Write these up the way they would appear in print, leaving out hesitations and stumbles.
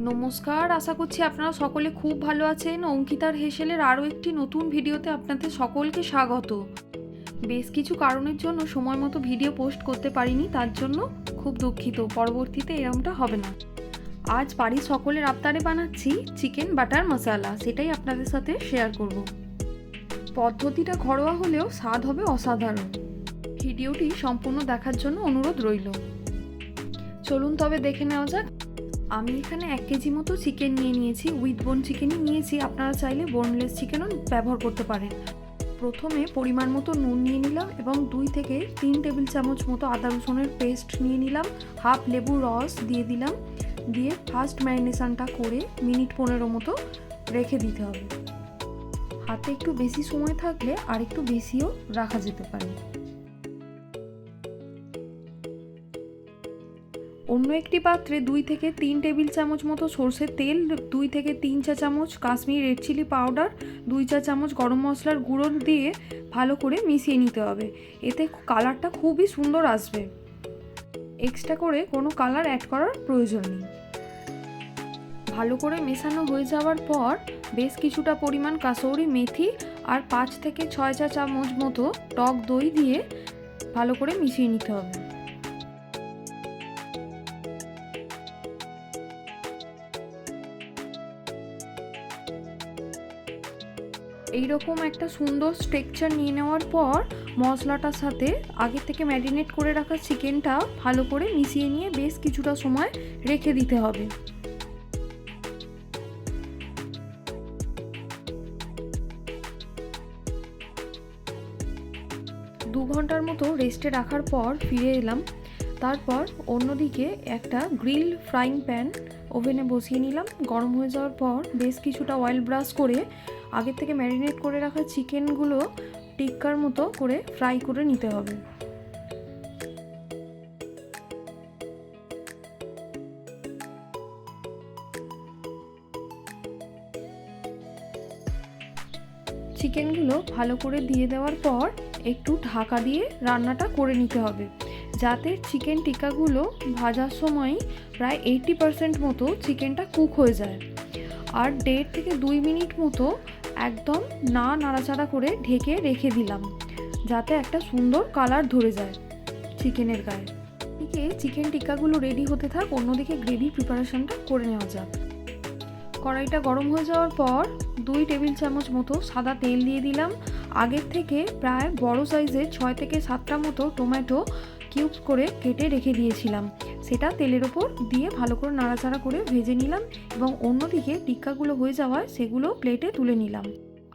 নমস্কার, আশা করছি আপনারা সকলে খুব ভালো আছেন। অঙ্কিতার হেসেলের আরও একটি নতুন ভিডিওতে আপনাদের সকলকে স্বাগত। বেশ কিছু কারণের জন্য সময় মতো ভিডিও পোস্ট করতে পারিনি, তার জন্য খুব দুঃখিত। পরবর্তীতে এরকমটা হবে না। আজ বাড়ির সকলের আবদারে বানাচ্ছি চিকেন বাটার মশলা, সেটাই আপনাদের সাথে শেয়ার করব। পদ্ধতিটা ঘরোয়া হলেও স্বাদ হবে অসাধারণ। ভিডিওটি সম্পূর্ণ দেখার জন্য অনুরোধ রইল। চলুন তবে দেখে নেওয়া যাক। আমি এখানে 1 কেজি মতো চিকেন নিয়েছি। উইথ বোন চিকেনই নিয়েছি, আপনারা চাইলে বোনলেস চিকেনও ব্যবহার করতে পারেন। প্রথমে পরিমাণ মতো নুন নিয়ে নিলাম এবং 2 থেকে 3 টেবিল চামচ মতো আদা রসুনের পেস্ট নিয়ে নিলাম। হাফ লেবুর রস দিয়ে দিলাম। দিয়ে ফার্স্ট ম্যারিনেশনটা করে মিনিট 15 মতো রেখে দিতে হবে। হাতে একটু বেশি সময় থাকলে আর একটু বেশিও রাখা যেতে পারে। অন্য একটি পাত্রে 2 থেকে 3 টেবিল চামচ মতো সরষের তেল, 2 থেকে 3 চা চামচ কাশ্মীরি রেড চিলি পাউডার, 2 চা চামচ গরম মশলার গুঁড়ো দিয়ে ভালো করে মিশিয়ে নিতে হবে। এতে কালারটা খুবই সুন্দর আসবে। এক্সট্রা করে কোনো কালার অ্যাড করার প্রয়োজন নেই। ভালো করে মেশানো হয়ে যাওয়ার পর বেশ কিছুটা পরিমাণ কাসৌরি মেথি আর 5 থেকে 6 চা চামচ মতো টক দই দিয়ে ভালো করে মিশিয়ে নিতে হবে। এইরকম একটা সুন্দর টেক্সচার নিয়ে নেওয়ার পর মশলাটার সাথে আগে থেকে ম্যারিনেট করে রাখা চিকেনটা ভালো করে মিশিয়ে নিয়ে বেশ কিছুটা সময় রেখে দিতে হবে। দু ঘন্টার মতো রেস্টে রাখার পর ফিরে এলাম। তারপর অন্যদিকে একটা গ্রিল ফ্রাইং প্যান ওভেনে বসিয়ে নিলাম। গরম হয়ে যাওয়ার পর বেশ কিছুটা অয়েল ব্রাশ করে আগে থেকে ম্যারিনেট করে রাখা চিকেনগুলো টিক্কার মতো করে ফ্রাই করে নিতে হবে। চিকেনগুলো ভালো করে দিয়ে দেওয়ার পর একটু ঢাকা দিয়ে রান্নাটা করে নিতে হবে, যাতে চিকেন টিক্কাগুলো ভাজার সময় প্রায় 80% মতো চিকেনটা কুক হয়ে যায়। আর 1.5 থেকে 2 মিনিট মতো একদম না নাড়াচাড়া করে ঢেকে রেখে দিলাম, যাতে একটা সুন্দর কালার ধরে যায় চিকেনের গায়ে। এদিকে চিকেন টিক্কাগুলো রেডি হতে থাক, অন্যদিকে গ্রেভি প্রিপারেশনটা করে নেওয়া যাক। কড়াইটা গরম হয়ে যাওয়ার পর 2 টেবিল চামচ মতো সাদা তেল দিয়ে দিলাম। আগের থেকে প্রায় বড় সাইজের 6 থেকে 7টা মতো টমেটো কিউবস করে কেটে রেখে দিয়েছিলাম, সেটা তেলের ওপর দিয়ে ভালো করে নাড়াচাড়া করে ভেজে নিলাম এবং অন্যদিকে টিক্কাগুলো হয়ে যাওয়ায় সেগুলো প্লেটে তুলে নিলাম।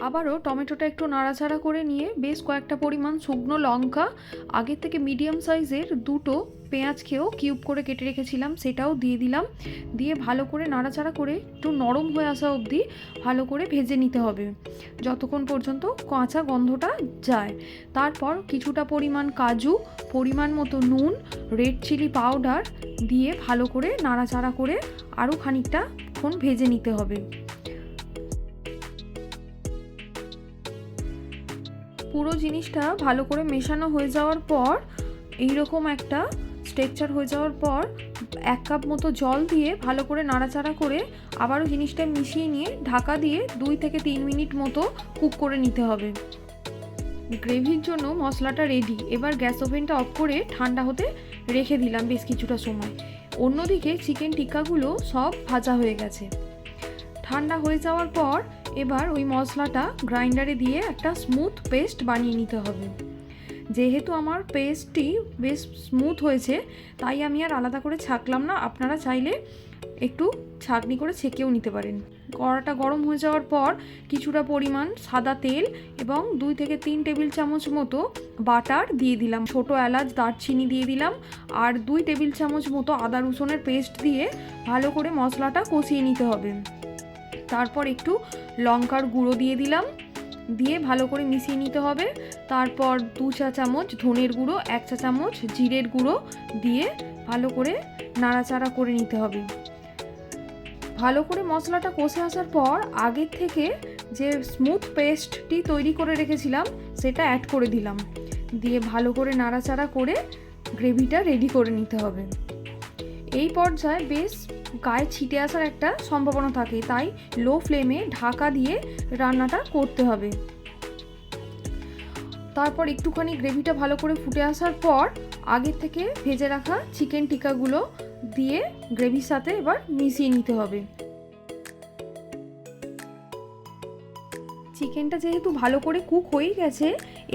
আবারও টমেটোটা একটু নাড়াচাড়া করে নিয়ে বেশ কয়েকটা পরিমাণ শুকনো লঙ্কা, আগের থেকে মিডিয়াম সাইজের 2টো পেঁয়াজকেও কিউব করে কেটে রেখেছিলাম, সেটাও দিয়ে দিলাম। দিয়ে ভালো করে নাড়াচাড়া করে একটু নরম হয়ে আসা অবধি ভালো করে ভেজে নিতে হবে, যতক্ষণ পর্যন্ত কাঁচা গন্ধটা যায়। তারপর কিছুটা পরিমাণ কাজু, পরিমাণ মতো নুন, রেড চিলি পাউডার দিয়ে ভালো করে নাড়াচাড়া করে আরও খানিকটাক্ষণ ভেজে নিতে হবে। পুরো জিনিসটা ভালো করে মেশানো হয়ে যাওয়ার পর এইরকম একটা স্ট্রেকচার হয়ে যাওয়ার পর 1 কাপ মতো জল দিয়ে ভালো করে নাড়াচাড়া করে আবারও জিনিসটা মিশিয়ে নিয়ে ঢাকা দিয়ে 2 থেকে 3 মিনিট মতো কুক করে নিতে হবে। গ্রেভির জন্য মশলাটা রেডি। এবার গ্যাস ওভেনটা অফ করে ঠান্ডা হতে রেখে দিলাম বেশ কিছুটা সময়। অন্যদিকে চিকেন টিক্কাগুলো সব ভাজা হয়ে গেছে। ঠান্ডা হয়ে যাওয়ার পর এবার ওই মশলাটা গ্রাইন্ডারে দিয়ে একটা স্মুথ পেস্ট বানিয়ে নিতে হবে। যেহেতু আমার পেস্টটি বেশ স্মুথ হয়েছে, তাই আমি আর আলাদা করে ছাঁকলাম না। আপনারা চাইলে একটু ছাঁকনি করে ছেঁকেও নিতে পারেন। কড়াটা গরম হয়ে যাওয়ার পর কিছুটা পরিমাণ সাদা তেল এবং 2 থেকে 3 টেবিল চামচ মতো বাটার দিয়ে দিলাম। ছোটো এলাচ, দারচিনি দিয়ে দিলাম আর 2 টেবিল চামচ মতো আদা রসুনের পেস্ট দিয়ে ভালো করে মশলাটা কষিয়ে নিতে হবে। তারপর একটু লঙ্কার গুঁড়ো দিয়ে দিলাম, দিয়ে ভালো করে মিশিয়ে নিতে হবে। তারপর 2 চা চামচ ধনের গুঁড়ো, 1 চা চামচ জিরের গুঁড়ো দিয়ে ভালো করে নাড়াচাড়া করে নিতে হবে। ভালো করে মশলাটা কষে আসার পর আগের থেকে যে স্মুথ পেস্টটি তৈরি করে রেখেছিলাম সেটা অ্যাড করে দিলাম, দিয়ে ভালো করে নাড়াচাড়া করে গ্রেভিটা রেডি করে নিতে হবে। এই পর্যায়ে বেশ গায়ে ছিটে আসার একটা সম্ভাবনা থাকে, তাই লো ফ্লেমে ঢাকা দিয়ে রান্নাটা করতে হবে। তারপর একটুখানি গ্রেভিটা ভালো করে ফুটে আসার পর আগের থেকে ভেজে রাখা চিকেন টিক্কাগুলো দিয়ে গ্রেভির সাথে এবার মিশিয়ে নিতে হবে। চিকেনটা যেহেতু ভালো করে কুক হয়ে গেছে,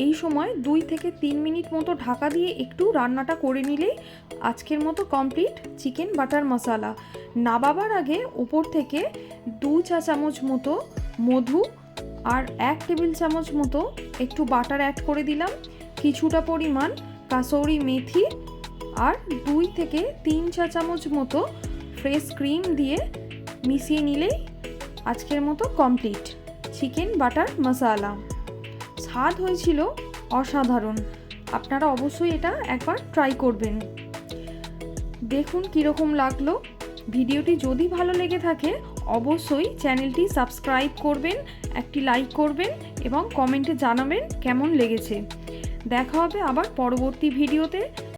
এই সময় 2 থেকে 3 মিনিট মতো ঢাকা দিয়ে একটু রান্নাটা করে নিলেই আজকের মতো কমপ্লিট চিকেন বাটার মশলা। নামাবার আগে ওপর থেকে 2 চা চামচ মতো মধু আর 1 টেবিল চামচ মতো একটু বাটার অ্যাড করে দিলাম, কিছুটা পরিমাণ কাসৌরি মেথি আর 2 থেকে 3 চা চামচ মতো ফ্রেশ ক্রিম দিয়ে মিশিয়ে নিলেই আজকের মতো কমপ্লিট চিকেন বাটার মশলা। স্বাদ হয়েছিল অসাধারণ, আপনারা অবশ্যই এটা একবার ট্রাই করবেন। দেখুন কীরকম লাগলো। ভিডিওটি যদি ভালো লেগে থাকে অবশ্যই চ্যানেলটি সাবস্ক্রাইব করবেন, একটি লাইক করবেন এবং কমেন্টে জানাবেন কেমন লেগেছে। দেখা হবে আবার পরবর্তী ভিডিওতে।